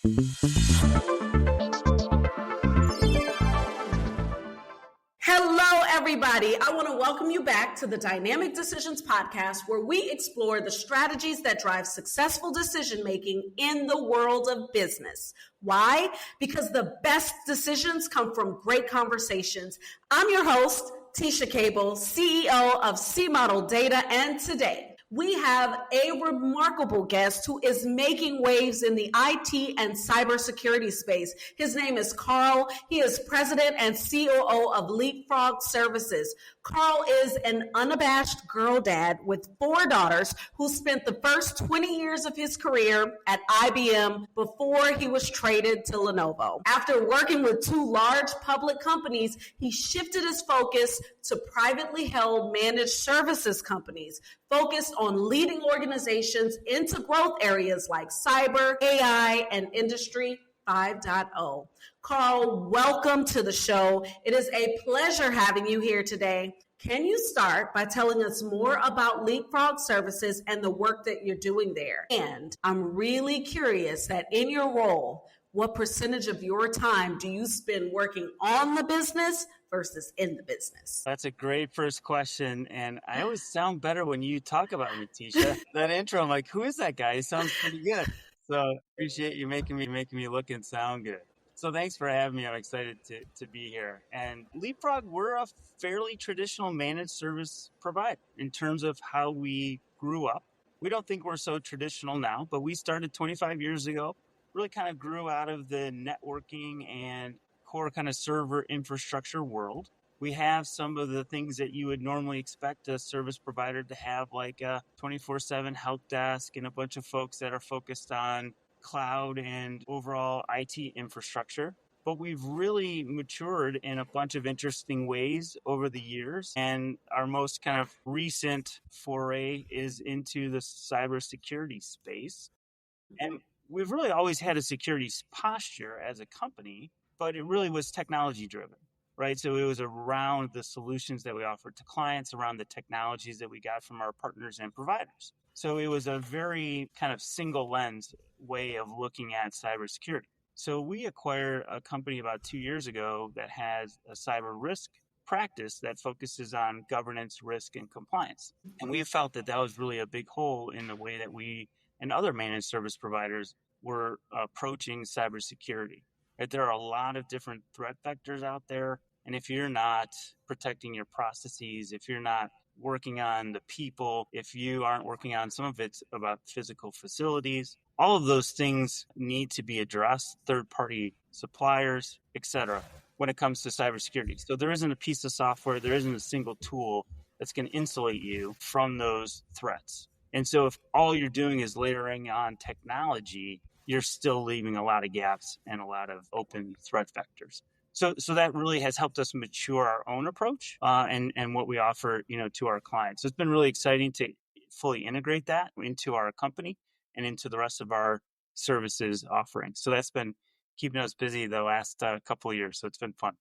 Hello, everybody. I want to welcome you back to the Dynamic Decisions podcast, where we explore the strategies that drive successful decision-making in the world of business. Why? Because the best decisions come from great conversations. I'm your host, Tisha Cable, CEO of C-Model Data, and today we have a remarkable guest who is making waves in the IT and cybersecurity space. His name is Karl. He is president and COO of Leapfrog Services. Karl is an unabashed girl dad with 4 daughters who spent the first 20 years of his career at IBM before he was traded to Lenovo. After working with 2 large public companies, he shifted his focus to privately held managed services companies, focused on leading organizations into growth areas like cyber, AI, and Industry 5.0. Karl, welcome to the show. It is a pleasure having you here today. Can you start by telling us more about Leapfrog Services and the work that you're doing there? And I'm really curious that in your role, what percentage of your time do you spend working on the business versus in the business? That's a great first question. And I always sound better when you talk about me, Tisha. That intro, I'm like, who is that guy? He sounds pretty good. So appreciate you making me look and sound good. So thanks for having me. I'm excited to be here. And Leapfrog, we're a fairly traditional managed service provider in terms of how we grew up. We don't think we're so traditional now, but we started 25 years ago, really kind of grew out of the networking and core kind of server infrastructure world. We have some of the things that you would normally expect a service provider to have, like a 24/7 help desk and a bunch of folks that are focused on cloud and overall IT infrastructure. But we've really matured in a bunch of interesting ways over the years. And our most kind of recent foray is into the cybersecurity space. And we've really always had a security posture as a company, but it really was technology driven, right? So it was around the solutions that we offered to clients, around the technologies that we got from our partners and providers. So it was a very kind of single lens way of looking at cybersecurity. So we acquired a company about 2 years ago that has a cyber risk practice that focuses on governance, risk, and compliance. And we felt that that was really a big hole in the way that we and other managed service providers were approaching cybersecurity. Right? There are a lot of different threat vectors out there. And if you're not protecting your processes, if you're not working on the people, if you aren't working on some of it's about physical facilities, all of those things need to be addressed, third-party suppliers, et cetera, when it comes to cybersecurity. So there isn't a piece of software, there isn't a single tool that's going to insulate you from those threats. And so if all you're doing is layering on technology, you're still leaving a lot of gaps and a lot of open threat vectors. So that really has helped us mature our own approach and what we offer, to our clients. So it's been really exciting to fully integrate that into our company and into the rest of our services offerings. So that's been keeping us busy the last couple of years. So it's been fun.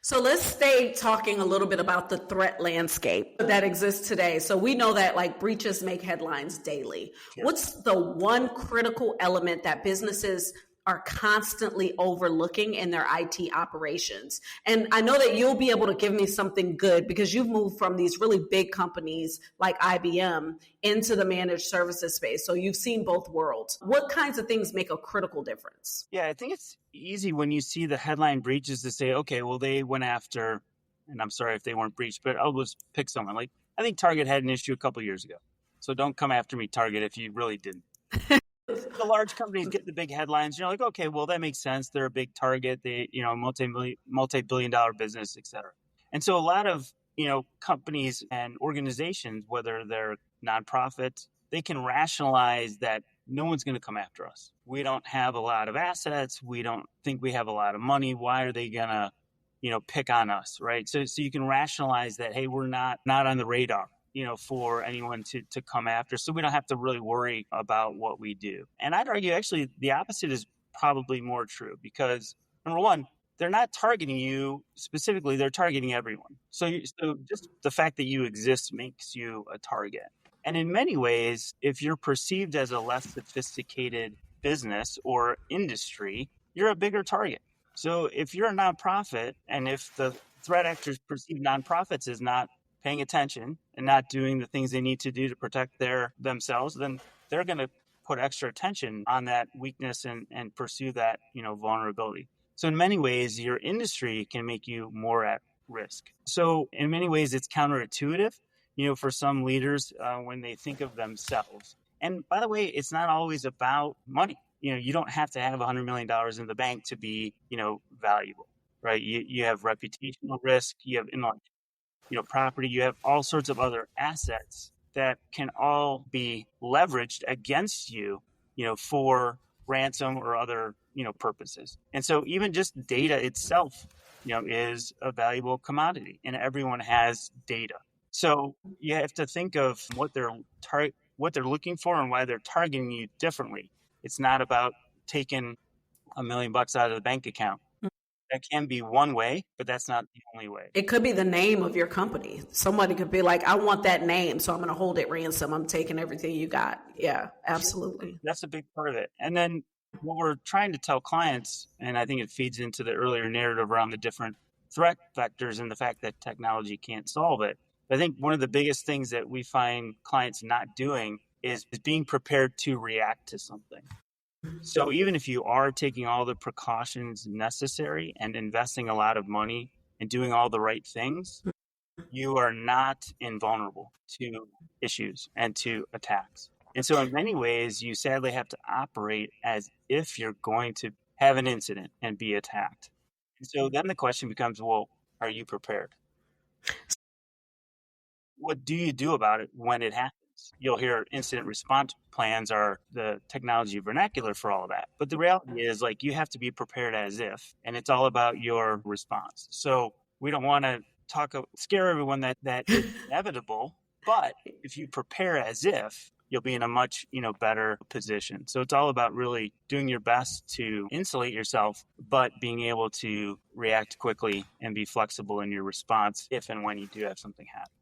So let's stay talking a little bit about the threat landscape that exists today. So we know that breaches make headlines daily. Yeah. What's the one critical element that businesses are constantly overlooking in their IT operations? And I know that you'll be able to give me something good because you've moved from these really big companies like IBM into the managed services space. So you've seen both worlds. What kinds of things make a critical difference? Yeah, I think it's easy when you see the headline breaches to say, okay, well, they went after, and I'm sorry if they weren't breached, but I'll just pick someone. Like, I think Target had an issue a couple of years ago. So don't come after me, Target, if you really didn't. The large companies get the big headlines. You're like, okay, well, that makes sense. They're a big target. They, multi-billion-dollar business, et cetera. And so a lot of, companies and organizations, whether they're nonprofits, they can rationalize that no one's going to come after us. We don't have a lot of assets. We don't think we have a lot of money. Why are they going to, pick on us, right? So you can rationalize that, hey, we're not on the radar, for anyone to come after. So we don't have to really worry about what we do. And I'd argue actually the opposite is probably more true because, number one, they're not targeting you specifically, they're targeting everyone. So just the fact that you exist makes you a target. And in many ways, if you're perceived as a less sophisticated business or industry, you're a bigger target. So if you're a nonprofit and if the threat actors perceive nonprofits as not paying attention and not doing the things they need to do to protect themselves, then they're going to put extra attention on that weakness and pursue that, vulnerability. So in many ways, your industry can make you more at risk. So in many ways, it's counterintuitive, for some leaders when they think of themselves. And by the way, it's not always about money. You don't have to have $100 million in the bank to be, valuable, right? You have reputational risk, you have property, you have all sorts of other assets that can all be leveraged against you, for ransom or other, purposes. And so even just data itself, is a valuable commodity, and everyone has data. So you have to think of what they're looking for and why they're targeting you differently. It's not about taking $1 million out of the bank account. That can be one way, but that's not the only way. It could be the name of your company. Somebody could be like, I want that name, so I'm going to hold it ransom. I'm taking everything you got. Yeah, absolutely. That's a big part of it. And then what we're trying to tell clients, and I think it feeds into the earlier narrative around the different threat vectors and the fact that technology can't solve it. I think one of the biggest things that we find clients not doing is being prepared to react to something. So even if you are taking all the precautions necessary and investing a lot of money and doing all the right things, you are not invulnerable to issues and to attacks. And so in many ways, you sadly have to operate as if you're going to have an incident and be attacked. And so then the question becomes, well, are you prepared? What do you do about it when it happens? You'll hear incident response plans are the technology vernacular for all of that. But the reality is, you have to be prepared as if, and it's all about your response. So we don't want to scare everyone that is inevitable, but if you prepare as if, you'll be in a much, better position. So it's all about really doing your best to insulate yourself, but being able to react quickly and be flexible in your response if and when you do have something happen.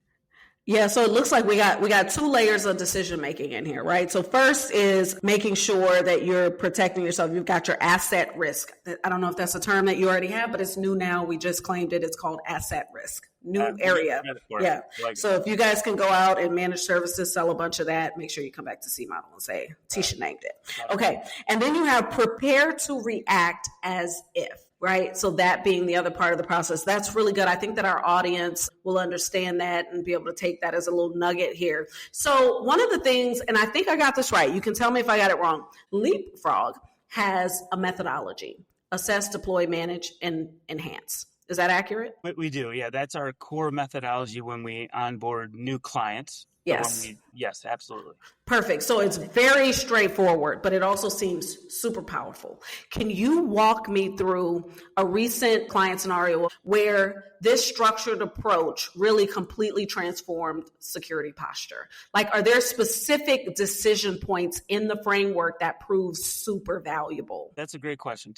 Yeah, so it looks like we got two layers of decision making in here, right? So first is making sure that you're protecting yourself. You've got your asset risk. I don't know if that's a term that you already have, but it's new now. We just claimed it. It's called asset risk. New area. Yeah. So if you guys can go out and manage services, sell a bunch of that, make sure you come back to C-Model and say, Tisha named it. Okay. And then you have prepare to react as if. Right? So that being the other part of the process, that's really good. I think that our audience will understand that and be able to take that as a little nugget here. So one of the things, and I think I got this right, you can tell me if I got it wrong, Leapfrog has a methodology: assess, deploy, manage, and enhance. Is that accurate? We do. Yeah. That's our core methodology when we onboard new clients. Yes. Yes, absolutely. Perfect. So it's very straightforward, but it also seems super powerful. Can you walk me through a recent client scenario where this structured approach really completely transformed security posture? Are there specific decision points in the framework that proves super valuable? That's a great question.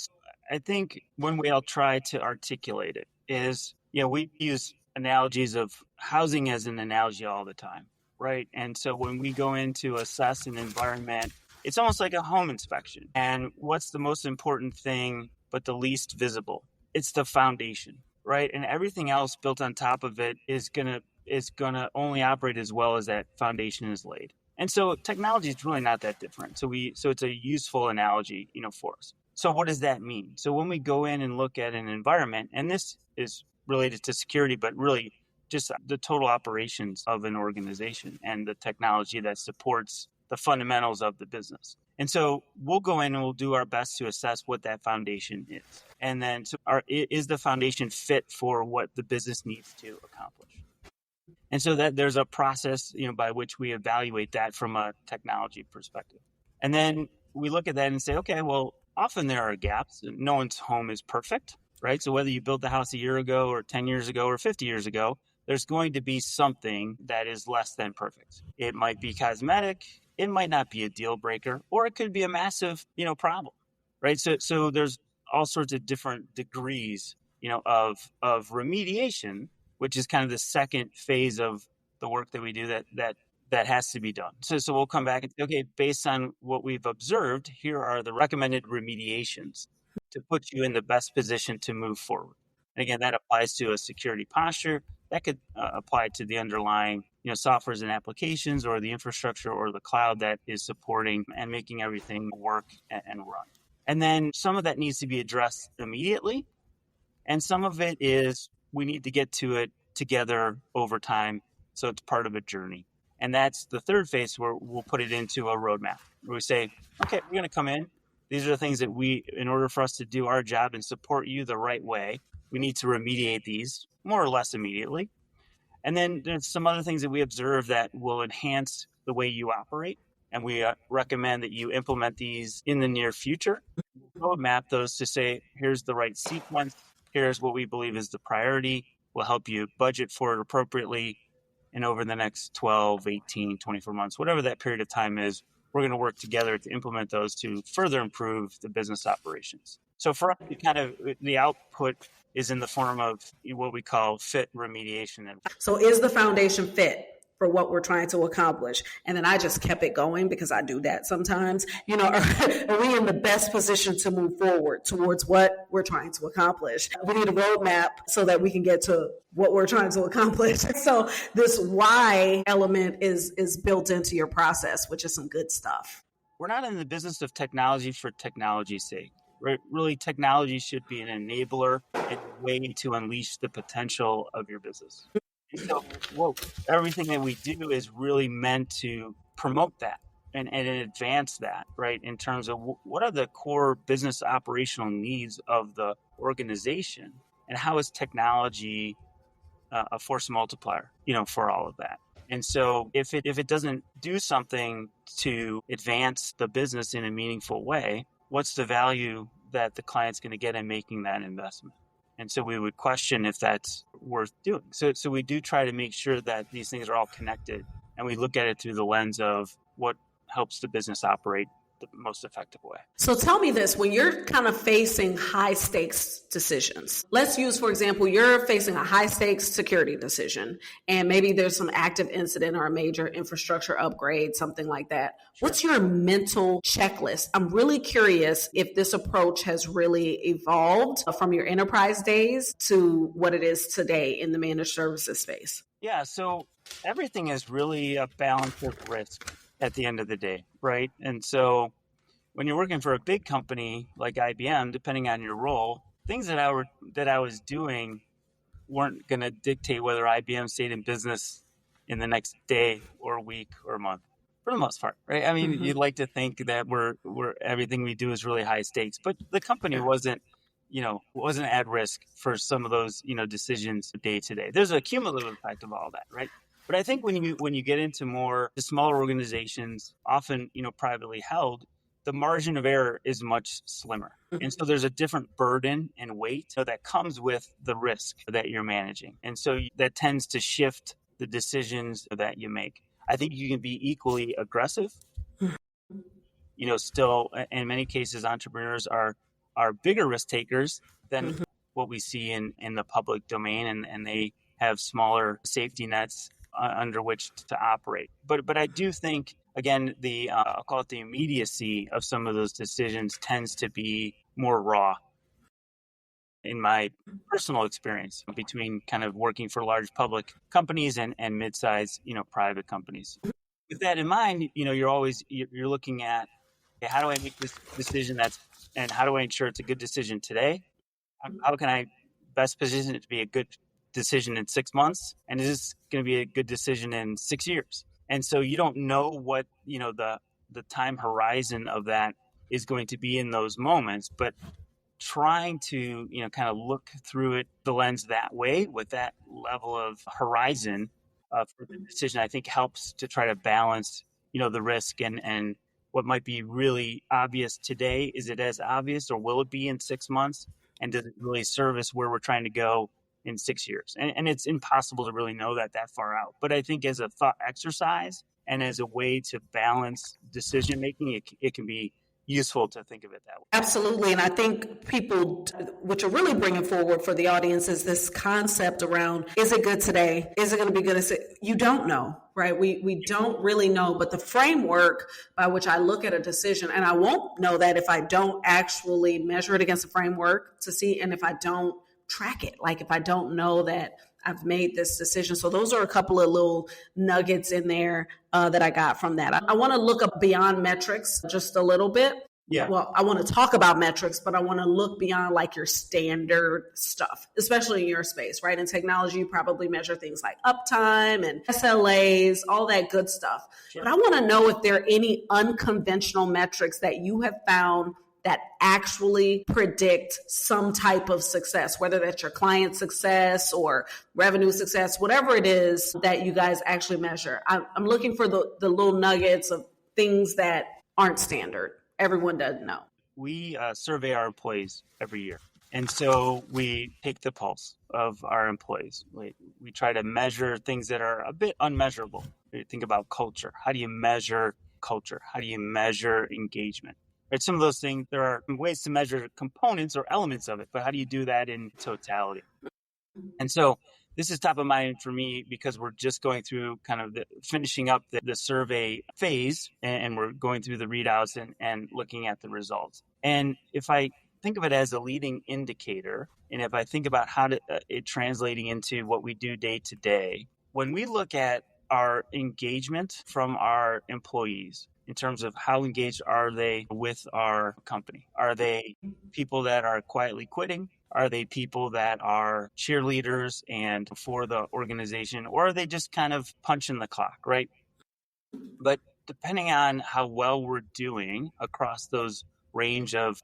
I think one way I'll try to articulate it is, we use analogies of housing as an analogy all the time. Right. And so when we go in to assess an environment, it's almost like a home inspection. And what's the most important thing, but the least visible? It's the foundation. Right. And everything else built on top of it is gonna only operate as well as that foundation is laid. And so technology is really not that different. So it's a useful analogy, for us. So what does that mean? So when we go in and look at an environment, and this is related to security, but really just the total operations of an organization and the technology that supports the fundamentals of the business. And so we'll go in and we'll do our best to assess what that foundation is. And then is the foundation fit for what the business needs to accomplish? And so that there's a process, by which we evaluate that from a technology perspective. And then we look at that and say, okay, well, often there are gaps. No one's home is perfect, right? So whether you built the house a year ago or 10 years ago or 50 years ago, there's going to be something that is less than perfect. It might be cosmetic, it might not be a deal breaker, or it could be a massive, problem, right? So there's all sorts of different degrees, of remediation, which is kind of the second phase of the work that we do that that has to be done. So we'll come back and say, okay, based on what we've observed, here are the recommended remediations to put you in the best position to move forward. And again, that applies to a security posture. That could apply to the underlying, softwares and applications, or the infrastructure or the cloud that is supporting and making everything work and run. And then some of that needs to be addressed immediately. And some of it is we need to get to it together over time. So it's part of a journey. And that's the third phase, where we'll put it into a roadmap where we say, okay, we're going to come in. These are the things that in order for us to do our job and support you the right way, we need to remediate these more or less immediately. And then there's some other things that we observe that will enhance the way you operate. And we recommend that you implement these in the near future. We'll map those to say, here's the right sequence. Here's what we believe is the priority. We'll help you budget for it appropriately. And over the next 12, 18, 24 months, whatever that period of time is, we're going to work together to implement those to further improve the business operations. So for us, the output is in the form of what we call fit, remediation. So is the foundation fit for what we're trying to accomplish? And then I just kept it going because I do that sometimes. Are we in the best position to move forward towards what we're trying to accomplish? We need a roadmap so that we can get to what we're trying to accomplish. So this why element is built into your process, which is some good stuff. We're not in the business of technology for technology's sake. Right? Really, technology should be an enabler and a way to unleash the potential of your business. So everything that we do is really meant to promote that and advance that, right? In terms of what are the core business operational needs of the organization, and how is technology a force multiplier, for all of that. And so if it doesn't do something to advance the business in a meaningful way, what's the value that the client's going to get in making that investment? And so we would question if that's worth doing. So we do try to make sure that these things are all connected, and we look at it through the lens of what helps the business operate the most effective way. So tell me this, when you're kind of facing high stakes decisions, let's use, for example, you're facing a high stakes security decision, and maybe there's some active incident or a major infrastructure upgrade, something like that. Sure. What's your mental checklist? I'm really curious if this approach has really evolved from your enterprise days to what it is today in the managed services space. Yeah, so everything is really a balance of risk at the end of the day, right? And so when you're working for a big company like IBM, depending on your role, things that I was doing weren't going to dictate whether IBM stayed in business in the next day or week or month, for the most part, right? I mean, You'd like to think that we're everything we do is really high stakes, but the company wasn't at risk for some of those, decisions day to day. There's a cumulative effect of all that, right? But I think when you get into more the smaller organizations, often privately held, the margin of error is much slimmer, and so there's a different burden and weight that comes with the risk that you're managing, and so that tends to shift the decisions that you make. I think you can be equally aggressive. Still, in many cases, entrepreneurs are bigger risk takers than what we see in the public domain, and they have smaller safety nets under which to operate. But I do think, again, I'll call it the immediacy of some of those decisions tends to be more raw. In my personal experience between kind of working for large public companies and mid-sized, private companies. With that in mind, you're looking at, okay, how do I make this decision and how do I ensure it's a good decision today? How can I best position it to be a good decision in 6 months? And is this going to be a good decision in 6 years? And so you don't know what, the time horizon of that is going to be in those moments, but trying to, kind of look through it, the lens that way with that level of horizon for the decision, I think helps to try to balance, the risk and what might be really obvious today. Is it as obvious, or will it be in 6 months? And does it really service where we're trying to go in 6 years? And it's impossible to really know that far out. But I think as a thought exercise and as a way to balance decision making, it can be, useful to think of it that way. Absolutely. And I think people, what you're really bringing forward for the audience is this concept around, is it good today? Is it going to be good? You don't know, right? We don't really know, but the framework by which I look at a decision, and I won't know that if I don't actually measure it against a framework to see, and if I don't track it, like if I don't know that I've made this decision. So those are a couple of little nuggets in there that I got from that. I want to look up beyond metrics just a little bit. Yeah. Well, I want to talk about metrics, but I want to look beyond like your standard stuff, especially in your space, right? In technology, you probably measure things like uptime and SLAs, all that good stuff. Sure. But I want to know if there are any unconventional metrics that you have found that actually predict some type of success, whether that's your client success or revenue success, whatever it is that you guys actually measure. I'm looking for the little nuggets of things that aren't standard. Everyone doesn't know. We survey our employees every year. And so we take the pulse of our employees. We try to measure things that are a bit unmeasurable. We think about culture. How do you measure culture? How do you measure engagement? Right? Some of those things, there are ways to measure components or elements of it, but how do you do that in totality? And so this is top of mind for me because we're just going through kind of finishing up the survey phase, and we're going through the readouts and looking at the results. And if I think of it as a leading indicator, and if I think about how it translating into what we do day to day, when we look at our engagement from our employees, in terms of how engaged are they with our company? Are they people that are quietly quitting? Are they people that are cheerleaders and for the organization? Or are they just kind of punching the clock, right? But depending on how well we're doing across those range of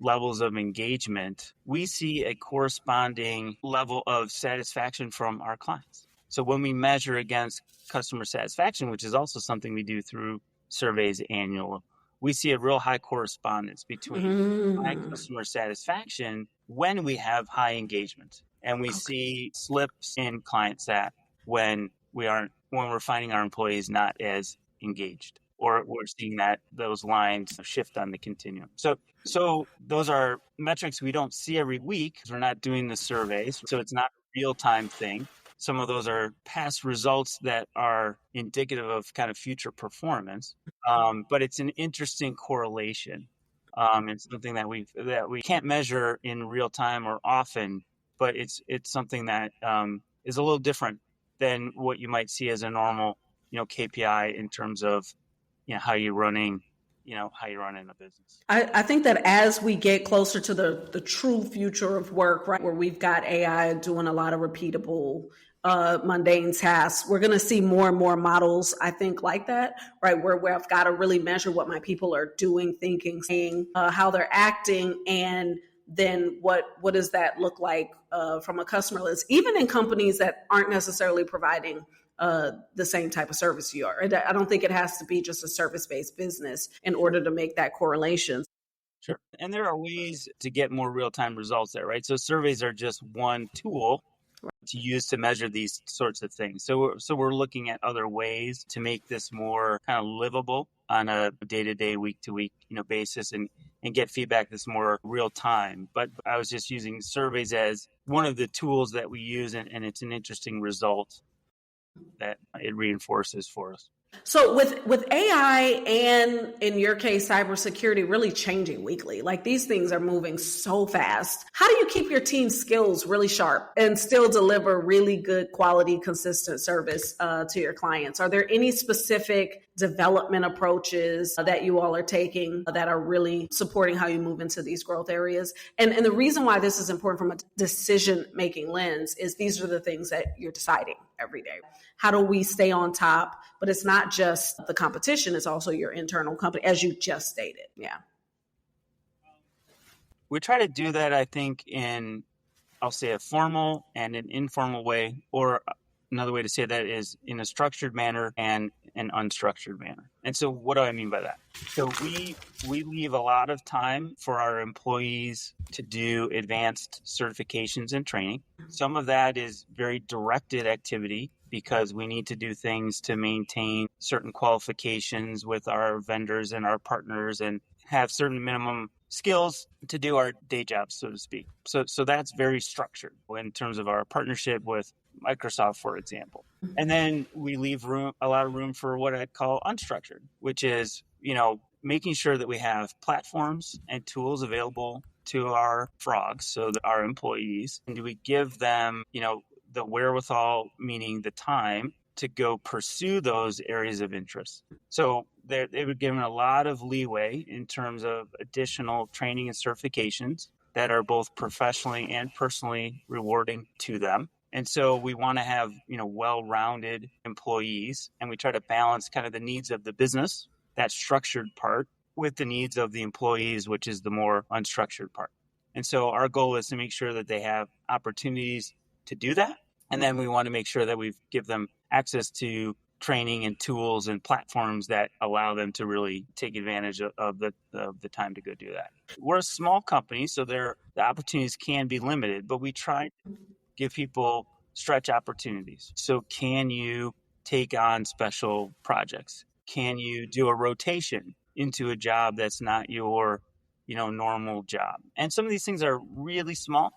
levels of engagement, we see a corresponding level of satisfaction from our clients. So when we measure against customer satisfaction, which is also something we do through surveys annual, we see a real high correspondence between high customer satisfaction when we have high engagement, and we see slips in client sat when we're finding our employees not as engaged, or we're seeing that those lines shift on the continuum. So those are metrics we don't see every week because we're not doing the surveys, so it's not a real-time thing. Some of those are past results that are indicative of kind of future performance, but it's an interesting correlation. It's something that we can't measure in real time or often, but it's something that is a little different than what you might see as a normal, KPI in terms of, how you're running a business. I think that as we get closer to the true future of work, right, where we've got AI doing a lot of repeatable, mundane tasks, we're going to see more and more models, I think, like that, right, where I've got to really measure what my people are doing, thinking, saying, how they're acting, and then what does that look like from a customer list, even in companies that aren't necessarily providing the same type of service you are. I don't think it has to be just a service-based business in order to make that correlation. Sure. And there are ways to get more real-time results there, right? So surveys are just one tool to use to measure these sorts of things. So we're looking at other ways to make this more kind of livable on a day-to-day, week-to-week, basis, and get feedback that's more real-time. But I was just using surveys as one of the tools that we use, and it's an interesting result that it reinforces for us. So with AI and, in your case, cybersecurity really changing weekly, like these things are moving so fast. How do you keep your team's skills really sharp and still deliver really good quality, consistent service to your clients? Are there any specific development approaches that you all are taking that are really supporting how you move into these growth areas? And the reason why this is important from a decision-making lens is these are the things that you're deciding every day. How do we stay on top? But it's not just the competition, it's also your internal company, as you just stated. Yeah. We try to do that, I think, in, I'll say, a formal and an informal way, or another way to say that is in a structured manner and an unstructured manner. And so what do I mean by that? So we leave a lot of time for our employees to do advanced certifications and training. Some of that is very directed activity because we need to do things to maintain certain qualifications with our vendors and our partners and have certain minimum skills to do our day jobs, so to speak. So that's very structured in terms of our partnership with Microsoft, for example. And then we leave a lot of room for what I'd call unstructured, which is, making sure that we have platforms and tools available to our frogs, so that our employees, and do we give them, the wherewithal, meaning the time to go pursue those areas of interest. So they were given a lot of leeway in terms of additional training and certifications that are both professionally and personally rewarding to them. And so we want to have, well-rounded employees, and we try to balance kind of the needs of the business, that structured part, with the needs of the employees, which is the more unstructured part. And so our goal is to make sure that they have opportunities to do that. And then we want to make sure that we give them access to training and tools and platforms that allow them to really take advantage of the time to go do that. We're a small company, so the opportunities can be limited, but we try to give people stretch opportunities. So can you take on special projects? Can you do a rotation into a job that's not your, normal job? And some of these things are really small.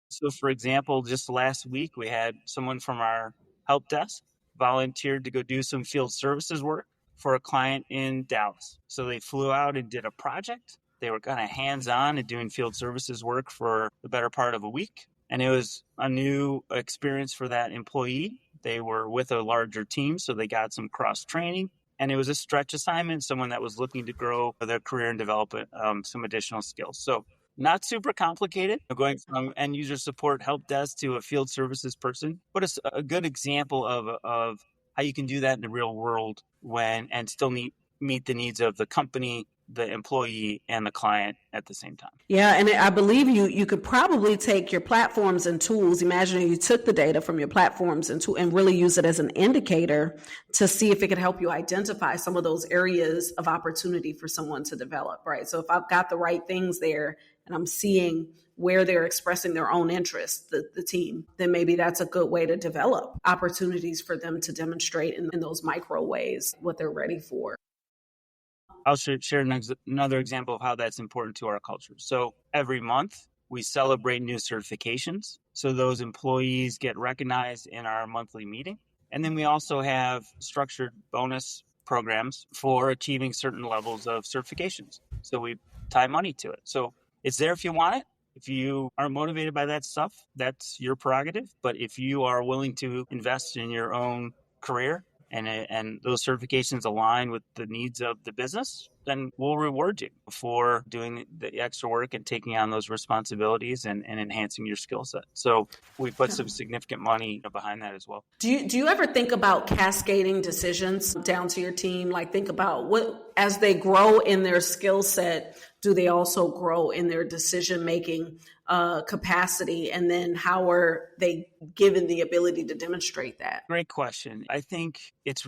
So, for example, just last week, we had someone from our help desk volunteered to go do some field services work for a client in Dallas. So they flew out and did a project. They were kind of hands-on and doing field services work for the better part of a week. And it was a new experience for that employee. They were with a larger team, so they got some cross-training. And it was a stretch assignment, someone that was looking to grow their career and develop some additional skills. So not super complicated, going from end user support help desk to a field services person, but it's a good example of how you can do that in the real world and still meet the needs of the company, the employee, and the client at the same time. Yeah, and I believe you could probably take your platforms and tools. Imagine you took the data from your platforms and really use it as an indicator to see if it could help you identify some of those areas of opportunity for someone to develop, right? So if I've got the right things there and I'm seeing where they're expressing their own interests, the team, then maybe that's a good way to develop opportunities for them to demonstrate in those micro ways what they're ready for. I'll share another example of how that's important to our culture. So every month we celebrate new certifications. So those employees get recognized in our monthly meeting. And then we also have structured bonus programs for achieving certain levels of certifications. So we tie money to it. So it's there if you want it. If you are motivated by that stuff, that's your prerogative. But if you are willing to invest in your own career, and those certifications align with the needs of the business, then we'll reward you for doing the extra work and taking on those responsibilities and enhancing your skill set. So we put some significant money behind that as well. Do you ever think about cascading decisions down to your team? Like think about what, as they grow in their skill set, do they also grow in their decision-making capacity? And then how are they given the ability to demonstrate that? Great question. I think it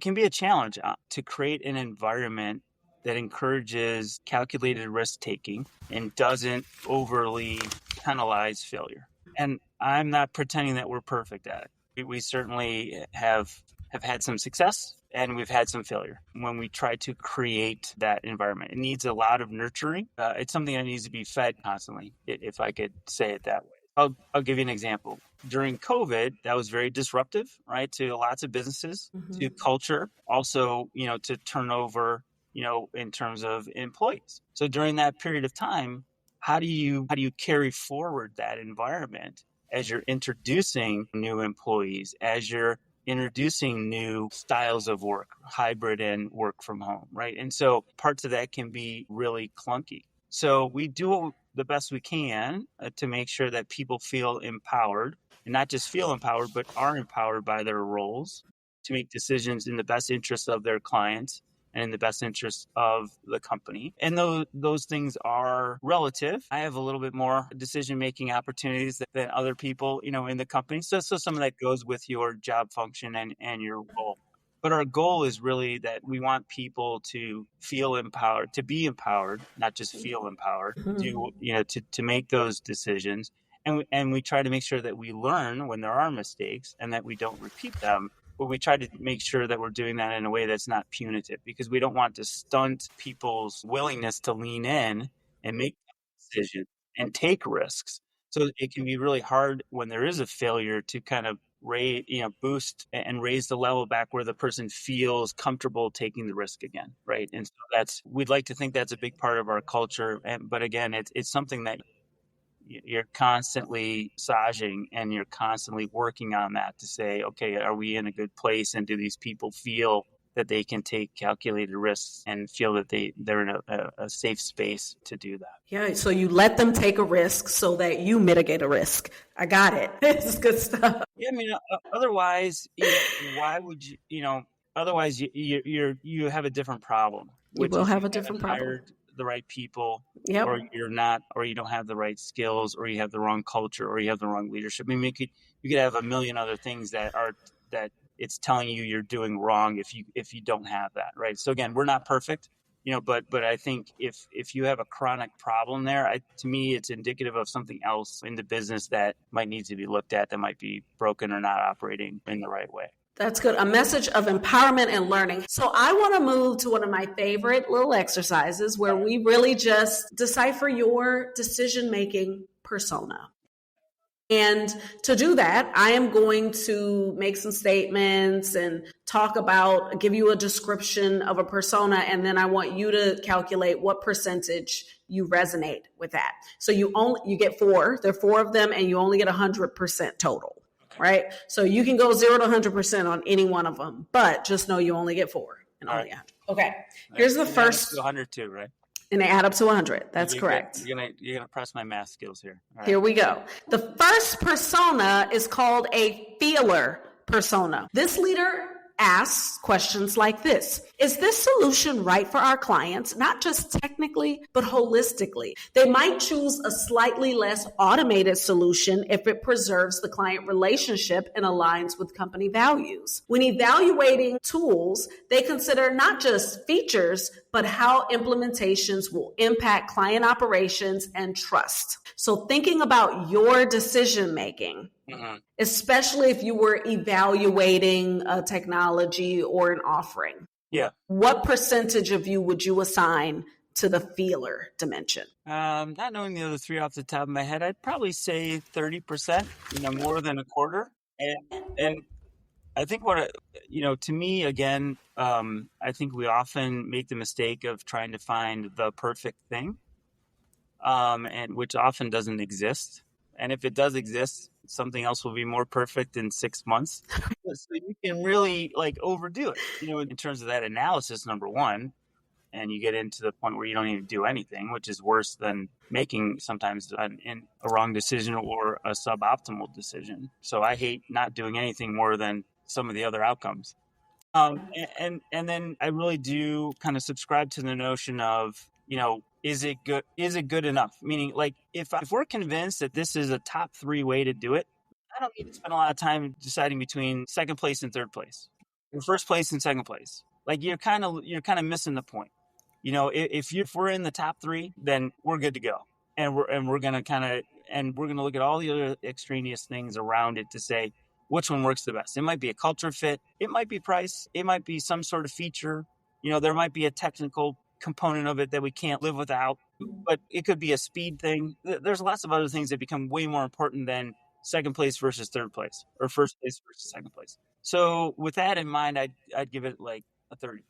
can be a challenge to create an environment that encourages calculated risk-taking and doesn't overly penalize failure. And I'm not pretending that we're perfect at it. We certainly have had some success and we've had some failure when we try to create that environment. It needs a lot of nurturing. It's something that needs to be fed constantly, if I could say it that way. I'll give you an example. During COVID, that was very disruptive, right, to lots of businesses, to culture, also, to turnover, in terms of employees. So during that period of time, how do you carry forward that environment as you're introducing new employees, as you're introducing new styles of work, hybrid and work from home, right? And so parts of that can be really clunky. So we do the best we can to make sure that people feel empowered, and not just feel empowered, but are empowered by their roles to make decisions in the best interest of their clients and in the best interest of the company. And those things are relative. I have a little bit more decision-making opportunities than other people, in the company. So some of that goes with your job function and your role. But our goal is really that we want people to feel empowered, to be empowered, not just feel empowered, to make those decisions. And we try to make sure that we learn when there are mistakes and that we don't repeat them but we try to make sure that we're doing that in a way that's not punitive, because we don't want to stunt people's willingness to lean in and make decisions and take risks. So it can be really hard when there is a failure to kind of boost and raise the level back where the person feels comfortable taking the risk again, right? And so we'd like to think that's a big part of our culture. But again, it's something that you're constantly massaging, and you're constantly working on that to say, okay, are we in a good place? And do these people feel that they can take calculated risks and feel that they're in a safe space to do that? Yeah, so you let them take a risk so that you mitigate a risk. I got it. This is good stuff. Yeah, I mean, otherwise, why would you, otherwise you have a different problem. You will have a different problem. Hired the right people, yep. Or you're not, or you don't have the right skills, or you have the wrong culture, or you have the wrong leadership. I mean, you could have a million other things that it's telling you you're doing wrong if you don't have that, right? So again, we're not perfect, but I think if you have a chronic problem there, to me, it's indicative of something else in the business that might need to be looked at, that might be broken or not operating in the right way. That's good. A message of empowerment and learning. So I want to move to one of my favorite little exercises where we really just decipher your decision-making persona. And to do that, I am going to make some statements and give you a description of a persona, and then I want you to calculate what percentage you resonate with that. So you get 4. There are 4 of them, and you only get 100% total. Right? So you can go 0 to 100% on any one of them, but just know you only get 4 and only 100. Okay. Here's the first. 100 too, right? And they add up to 100. That's correct. You're gonna press my math skills here. Right. Here we go. The first persona is called a feeler persona. This leader asks questions like this. Is this solution right for our clients, not just technically, but holistically? They might choose a slightly less automated solution if it preserves the client relationship and aligns with company values. When evaluating tools, they consider not just features, but how implementations will impact client operations and trust. So thinking about your decision making, especially if you were evaluating a technology or an offering. Yeah. What percentage of you would you assign to the feeler dimension? Not knowing the other 3 off the top of my head, I'd probably say 30%, more than a quarter. And I think to me, again, I think we often make the mistake of trying to find the perfect thing, and which often doesn't exist. And if it does exist, something else will be more perfect in 6 months. So you can really overdo it, in terms of that analysis, number one. And you get into the point where you don't even do anything, which is worse than making sometimes a wrong decision or a suboptimal decision. So I hate not doing anything more than some of the other outcomes. And then I really do kind of subscribe to the notion of, is it good? Is it good enough? Meaning, if we're convinced that this is a top 3 way to do it, I don't need to spend a lot of time deciding between second place and third place, or first place and second place. You're kind of missing the point. If we're in the top 3, then we're good to go, and we're gonna look at all the other extraneous things around it to say which one works the best. It might be a culture fit, it might be price, it might be some sort of feature. There might be a technical component of it that we can't live without, but it could be a speed thing. There's lots of other things that become way more important than second place versus third place, or first place versus second place. So with that in mind, I'd give it a 30%.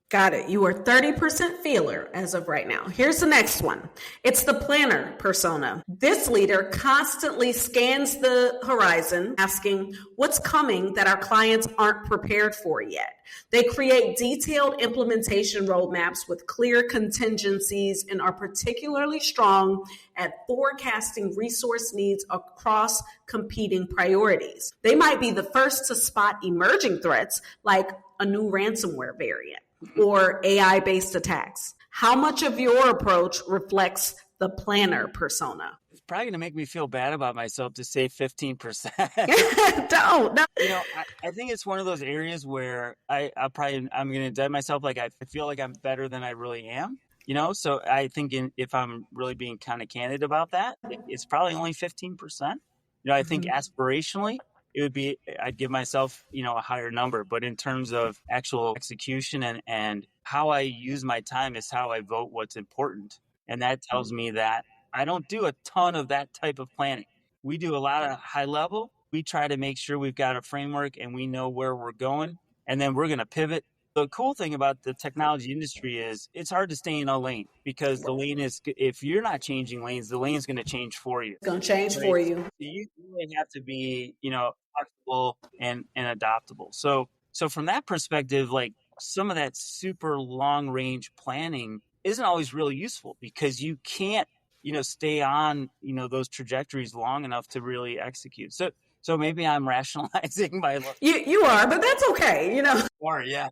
Got it. You are 30% feeler as of right now. Here's the next one. It's the planner persona. This leader constantly scans the horizon, asking what's coming that our clients aren't prepared for yet. They create detailed implementation roadmaps with clear contingencies and are particularly strong at forecasting resource needs across competing priorities. They might be the first to spot emerging threats like a new ransomware variant or AI-based attacks. How much of your approach reflects the planner persona? It's probably going to make me feel bad about myself to say 15%. Don't. No. I think it's one of those areas where I'm going to indict myself. I feel like I'm better than I really am. So I think if I'm really being kind of candid about that, it's probably only 15%. I think aspirationally, I'd give myself, a higher number. But in terms of actual execution and how I use my time is how I vote what's important. And that tells me that I don't do a ton of that type of planning. We do a lot of high level. We try to make sure we've got a framework and we know where we're going, and then we're going to pivot. The cool thing about the technology industry is it's hard to stay in a lane, because the lane is, if you're not changing lanes, the lane is going to change for you. It's going to change for you. So you really have to be, flexible and adaptable. So from that perspective, like, some of that super long range planning isn't always really useful, because you can't, stay on, those trajectories long enough to really execute. So maybe I'm rationalizing my you are, but that's okay, Or yeah.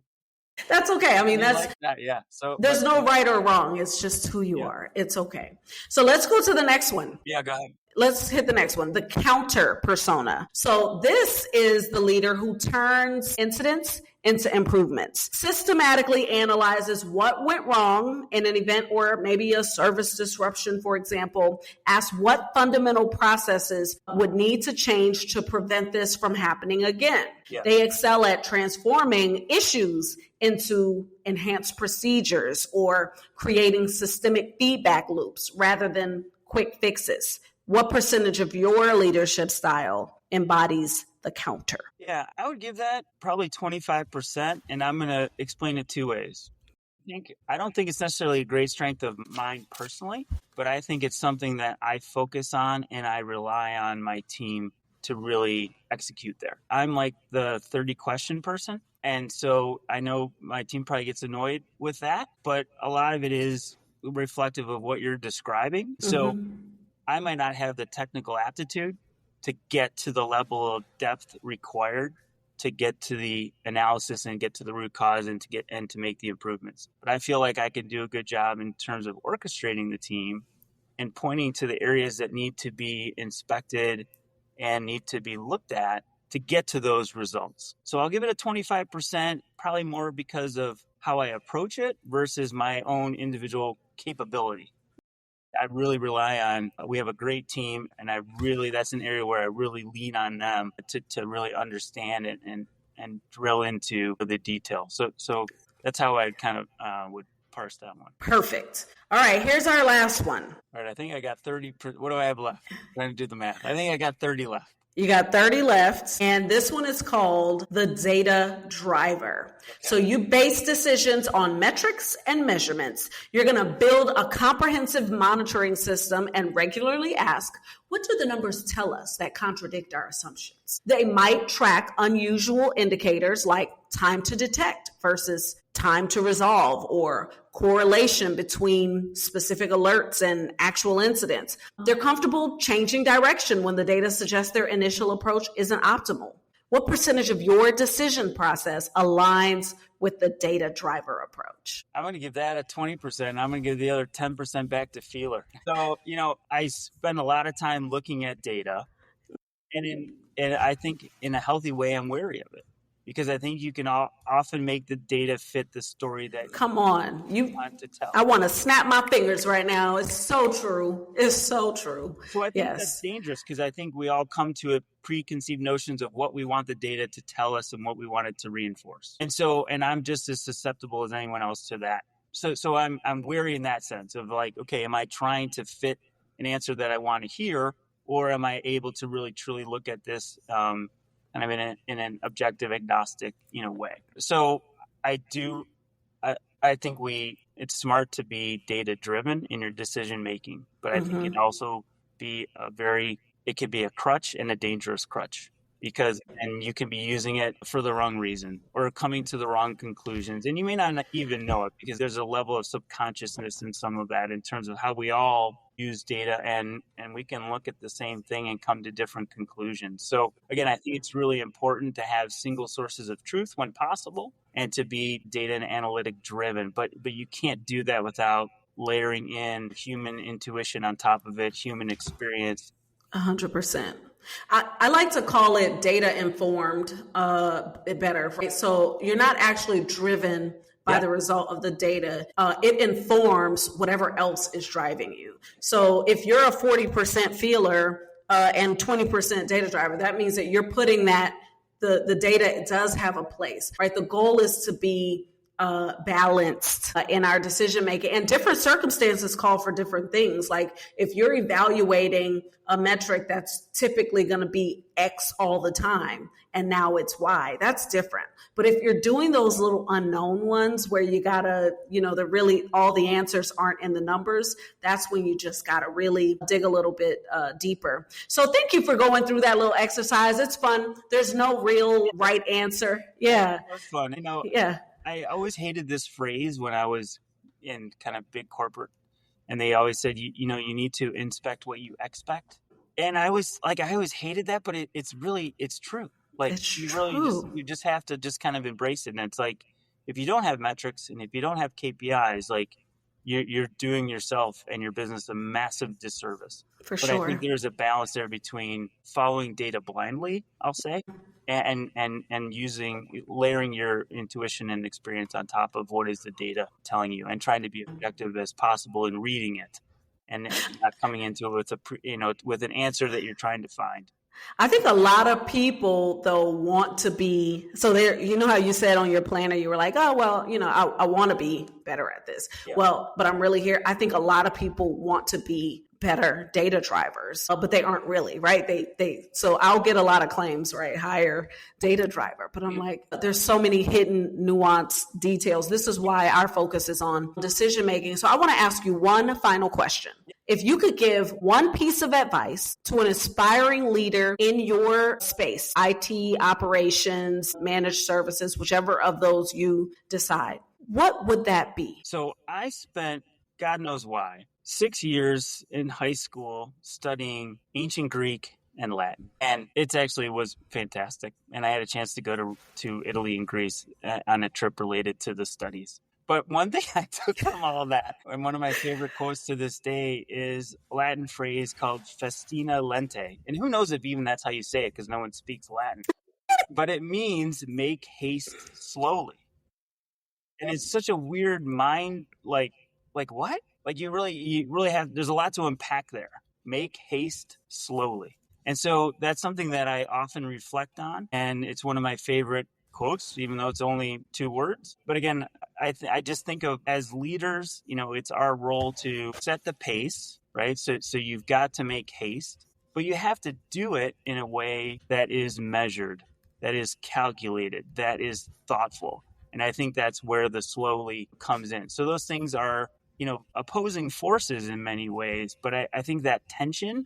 That's okay. I mean, that's like that, yeah. So there's no right or wrong. It's just who you are. It's okay. So let's go to the next one. Yeah, go ahead. Let's hit the next one, the counter persona. So this is the leader who turns incidents into improvements, systematically analyzes what went wrong in an event or maybe a service disruption, for example, asks what fundamental processes would need to change to prevent this from happening again. Yeah. They excel at transforming issues into enhanced procedures or creating systemic feedback loops rather than quick fixes. What percentage of your leadership style embodies the counter? Yeah, I would give that probably 25%, and I'm going to explain it two ways. I don't think it's necessarily a great strength of mine personally, but I think it's something that I focus on and I rely on my team to really execute there. I'm like the 30 question person, and so I know my team probably gets annoyed with that, but a lot of it is reflective of what you're describing. So I might not have the technical aptitude to get to the level of depth required to get to the analysis and get to the root cause and to make the improvements. But I feel like I can do a good job in terms of orchestrating the team and pointing to the areas that need to be inspected and need to be looked at to get to those results. So I'll give it a 25%, probably more because of how I approach it versus my own individual capability. I really rely on, we have a great team, and that's an area where I really lean on them to really understand it and drill into the detail. So that's how I kind of would parse that one. Perfect. All right, here's our last one. All right, I think I got 30. What do I have left? I'm trying to do the math. I think I got 30 left. You got 30 left, and this one is called the data driver. Okay. So you base decisions on metrics and measurements. You're going to build a comprehensive monitoring system and regularly ask, what do the numbers tell us that contradict our assumptions? They might track unusual indicators like time to detect versus time to resolve, or correlation between specific alerts and actual incidents. They're comfortable changing direction when the data suggests their initial approach isn't optimal. What percentage of your decision process aligns with the data driver approach? I'm going to give that a 20%. I'm going to give the other 10% back to feeler. So, I spend a lot of time looking at data, and I think in a healthy way, I'm wary of it. Because I think you can often make the data fit the story that you want to tell. I want to snap my fingers right now. It's so true. It's so true. So I think that's dangerous, because I think we all come to a preconceived notions of what we want the data to tell us and what we want it to reinforce. And I'm just as susceptible as anyone else to that. So I'm wary in that sense of like, okay, am I trying to fit an answer that I want to hear, or am I able to really truly look at this kind of in an objective, agnostic, way. So I think it's smart to be data driven in your decision making, but I think it also be it could be a crutch and a dangerous crutch, and you can be using it for the wrong reason or coming to the wrong conclusions. And you may not even know it, because there's a level of subconsciousness in some of that in terms of how we all use data, and we can look at the same thing and come to different conclusions. So again, I think it's really important to have single sources of truth when possible and to be data and analytic driven, but you can't do that without layering in human intuition on top of it, human experience. 100%. I like to call it data informed better. Right? So you're not actually driven by the result of the data. It informs whatever else is driving you. So if you're a 40% feeler, and 20% data driver. That means that you're putting that the data does have a place, right? The goal is to be balanced in our decision making, and different circumstances call for different things. Like if you're evaluating a metric that's typically going to be X all the time, and now it's Y, that's different. But if you're doing those little unknown ones where you gotta, the really all the answers aren't in the numbers, that's when you just gotta really dig a little bit deeper. So thank you for going through that little exercise. It's fun. There's no real right answer. Yeah. It was fun. Yeah. I always hated this phrase when I was in kind of big corporate, and they always said, you need to inspect what you expect. And I always hated that, but it's true. Like it's you true. really you just have to just kind of embrace it. And it's like, if you don't have metrics and if you don't have KPIs, like you're doing yourself and your business a massive disservice. For but sure. I think there's a balance there between following data blindly, I'll say, and layering your intuition and experience on top of what is the data telling you, and trying to be objective as possible in reading it, and not coming into it with an answer that you're trying to find. I think a lot of people, though, want to be, so there, how you said on your planner, you were like, oh, well, I want to be better at this. Yeah. Well, but I'm really here. I think a lot of people want to be better data drivers, but they aren't really, right? So I'll get a lot of claims, right? Hire data driver, but I'm like, there's so many hidden nuanced details. This is why our focus is on decision making. So I want to ask you one final question. If you could give one piece of advice to an aspiring leader in your space, IT, operations, managed services, whichever of those you decide, what would that be? So I spent, God knows why, 6 years in high school studying ancient Greek and Latin. And it actually was fantastic. And I had a chance to go to Italy and Greece on a trip related to the studies. But one thing I took from all that, and one of my favorite quotes to this day, is a Latin phrase called Festina Lente. And who knows if even that's how you say it, because no one speaks Latin. But it means make haste slowly. And it's such a weird mind, like what? Like you really have, there's a lot to unpack there. Make haste slowly. And so that's something that I often reflect on. And it's one of my favorite quotes, even though it's only 2 words. But again, I just think of, as leaders, it's our role to set the pace, right? So you've got to make haste, but you have to do it in a way that is measured, that is calculated, that is thoughtful. And I think that's where the slowly comes in. So those things are, opposing forces in many ways. But I think that tension,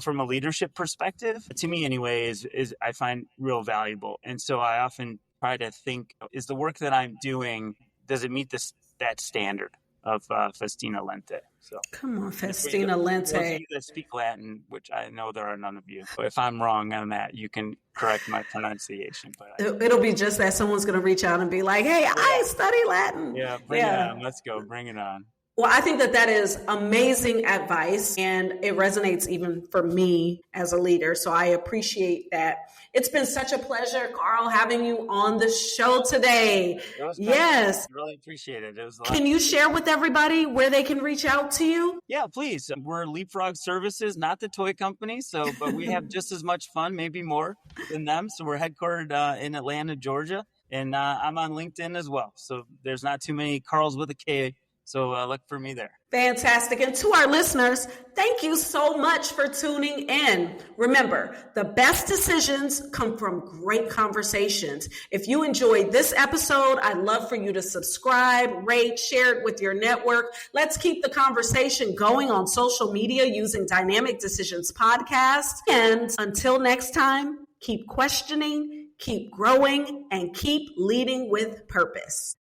from a leadership perspective, to me anyway, is I find real valuable. And so I often try to think, is the work that I'm doing, does it meet that standard of Festina Lente? So come on, Festina Lente. Those of you that speak Latin, which I know there are none of you. So if I'm wrong on that, you can correct my pronunciation. But it'll be just that someone's going to reach out and be like, hey, I study Latin. Yeah, bring it on. Let's go. Bring it on. Well, I think that is amazing advice, and it resonates even for me as a leader. So I appreciate that. It's been such a pleasure, Karl, having you on the show today. Yes. I really appreciate it. It was a lot. Can you share with everybody where they can reach out to you? Yeah, please. We're Leapfrog Services, not the toy company. But we have just as much fun, maybe more than them. So we're headquartered in Atlanta, Georgia, and I'm on LinkedIn as well. So there's not too many Karls with a K. So look for me there. Fantastic. And to our listeners, thank you so much for tuning in. Remember, the best decisions come from great conversations. If you enjoyed this episode, I'd love for you to subscribe, rate, share it with your network. Let's keep the conversation going on social media using Dynamic Decisions Podcast. And until next time, keep questioning, keep growing, and keep leading with purpose.